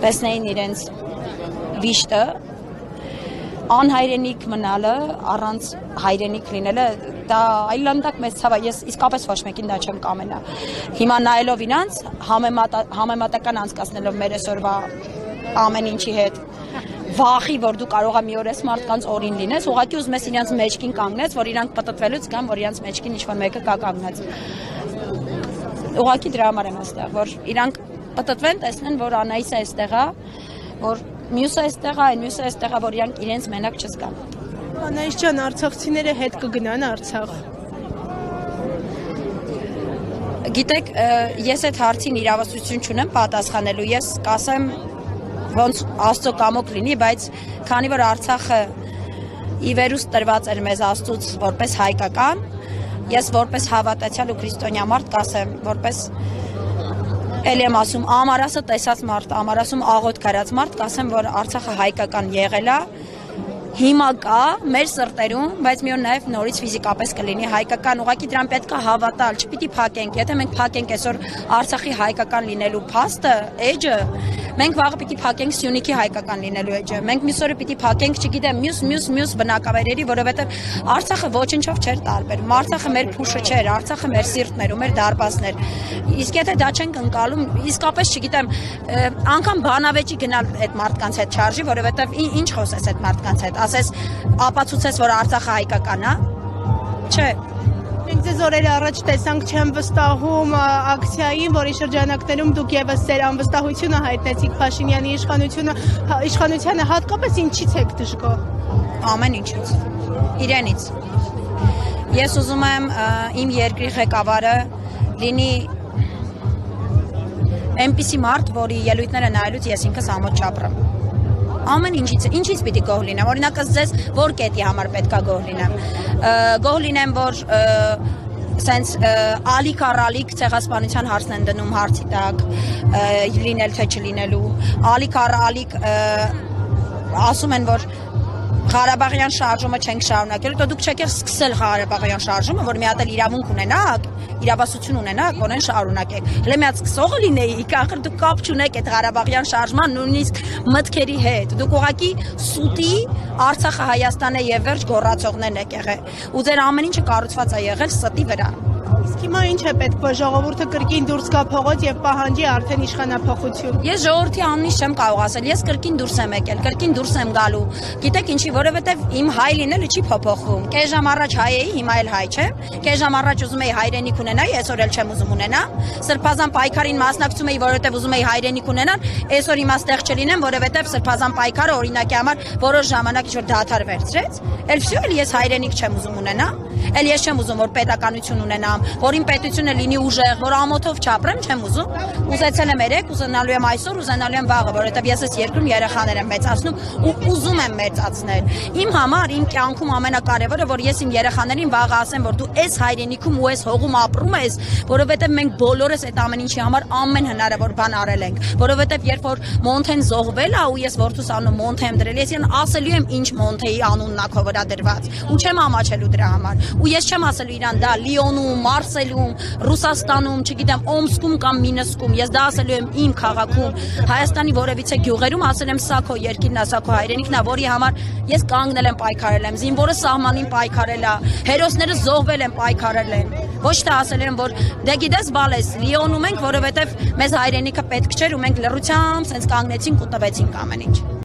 տեսնեին իրենց վիշտը, անհայրենիք մնալը, առանց հայրենիք լինելը, դա այլանդակ մեծ ցավ է, ես իսկապես ոչ մեկին դա չեմ կամենա։ Հիմա նայելով իրանց, համեմատական անցկացնելով մեր այսօրվա ամեն ինչի հետ, վախի, որ դու կարող ես մի օր այս մարդկանց օրին լինես, ուղղակի ուզում ես իրանց մեջքին կանգնես, որ իրանք պտտվելուց գան, որ իրանց մեջքին ինչ-որ մեկը կա կանգնած։ Ուղղակի դրա համար եմ այստեղ, որ իրանք պտտվեն, տեսնեն, որ Անահիսը այստեղ է, որ մյուսը այստեղ է, այն մյուսը այստեղ է, որ իրանք իրենց մենակ չզգան։ Անահիս ջան, արցախցիները հետ կգնան Արցախ։ Գիտեք, ես այդ հարցին իրավասություն չունեմ պատասխանելու, ես կասեմ ոնց Աստծո կամոք լինի, բայց քանի որ Արցախը ի վերուստ տրված էր մեզ Աստծուց որպես հայկական, ես որպես հավատացյալ ու քրիստոնյա մարդ կասեմ, որպես էլի եմ ասում, ամարասը տեսած մարդ, ամարասում աղոտ կարած մարդ, կասեմ, որ Արցախը հայկական եղել է, հիմա կա մեր սրտերում, բայց մի օր նաև նորից ֆիզիկապես կլինի հայկական, ուղղակի դրան պետք է հավատալ, չպիտի փակենք, եթե մենք փակենք այսօր Արցախի հայկական լինելու փաստը, էջը, մենք վաղը պիտի փակենք Սյունիքի հայկական լինելու էջը, մենք մյուս օրը պիտի փակենք, չգիտեմ, մյուս բնակավայրերի, որովհետև Արցախը ոչնչով չէր տարբերում, Արցախը մեր փուշը չէր, Արցախը մեր սիրտն էր ու մեր դարպասներ, իսկ եթե դա չենք ընկալում, իսկապես չգիտեմ, անգամ բանավեճի գնալ այդ մարդկանց հետ չարժի, որովհետև ինչ խոսես այդ մարդկանց հետ, ասես ապացուցես, որ Արցախը հայկական է, չէ։ Մենք ձեզ օրեր առաջ տեսանք չեմ վստահում ակցիային, որի շրջանակներում դուք եւս ձեր անվստահությունը հայտնեցիք Փաշինյանի իշխանությանը, հատկապես ինչից եք դժգոհ։ Ամեն ինչից, իրենից։ Ես ուզում եմ իմ երկրի ղեկավարը լինի այնպիսի մարդ, որի ելույթները նայելուց ես ինքս ամոթ չապրեմ։ Ամեն ինչից պիտի գոհ լինեմ, օրինակ ձեզ որ կետի համար պետքա գոհ լինեմ, գոհ լինեմ, որ սենց ալիք առալիք ցեղասպանության հարցն են դնում հարցի տակ, լինել թե չլինելու, ալիք առալիք ասում են, որ Ղարաբաղյան շարժումը չենք շարունակել, դուք չեք սկսել Ղարաբաղյան շարժումը, որ մի հատ էլ իրավունք ունենաք, իրավասություն ունենաք, որեն շարունակեք։ Հələ մի հատ սկսողը լինեիք, ախր դուք կապ չունեք այդ Ղարաբաղյան շարժման նույնիսկ մտքերի հետ։ Դուք ուղղակի սուտի Արցախը, Հայաստանը եւ վերջ գոռացողներն եք եղել։ Ու ձեր ամեն ինչը կառուցված է եղել ստի վրա։ Իսկ հիմա ինչ է պետք, որ ժողովուրդը կրկին դուրս գա փողոց եւ պահանջի արդեն իշխանափոխություն։ Ես ժողովրդի անունից չեմ կարող ասել, ես կրկին դուրս եմ եկել, կրկին դուրս եմ գալու։ Գիտեք ինչի, որովհետեւ իմ հայ լինելը չի փոփոխվում։ Կես ժամ առաջ հայ էի, հիմա էլ հայ չեմ։ Կես ժամ առաջ ուզում էի հայրենիք ունենալ, այսօր էլ չեմ ուզում ունենալ։ Սրբազան պայքարին մասնակցում էի, որովհետեւ ուզում էի հայրենիք ունենալ, այսօր հիմա ստեղ չլինեմ, որովհետեւ սրբազան պայքարը օրինակի համար որոշ ժամանակ ինչ-որ դադար վերցրեց։ Էլ վсё, էլ ես հայրենիք չեմ ուզում ունենալ։ Էլ ես չեմ ուզում, որ պետականություն ունենամ, որ իմ պետությունը լինի ուժեղ, որ ամոթով չապրեմ, չեմ ուզում։ Ուզեցել եմ երեք, ուզենալու եմ այսօր, ուզենալու եմ վաղը, որովհետև ես այս երկրում երեխաներ եմ մեծացնում ու ուզում եմ մեծացնել։ Իմ համար, իմ կյանքում ամենակարևորը, որ ես իմ երեխաներին վաղը ասեմ, որ դու այս հայրենիքում ու այս հողում ապրում ես, որովհետև մենք բոլորս այդ ամեն ինչի համար ամեն հնարավոր բան արել ենք, որովհետև երբ որ Մոնթեն զոհվել է ու ես որդուս անունը Մոնթե եմ դրել, ես ասելու եմ ինչ Մոնթեի անունն է քո վրա դրված ու չեմ ամաչելու դրա համար։ Ու ես չեմ ասելու իրան դա Լիոնում, Մարսելում, Ռուսաստանում, չգիտեմ, Օմսկում կամ Մինսկում, ես դա ասելու եմ իմ քաղաքում, Հայաստանի որևիցե գյուղերում, ասել եմ սա քո երկիրն է, սա քո հայրենիքն է, որի համար ես կանգնել եմ, պայքարել եմ, զինվորը սահմանին պայքարել է, հերոսները զոհվել են, պայքարել են։ Ոչ թե ասել եմ, որ դե գիտես բալես, Լիոնում ենք, որովհետև մեզ հայրենիքը պետք չէր ու մենք լռությամբ սենց կանգնեցինք ու տվեցինք ամեն ինչ։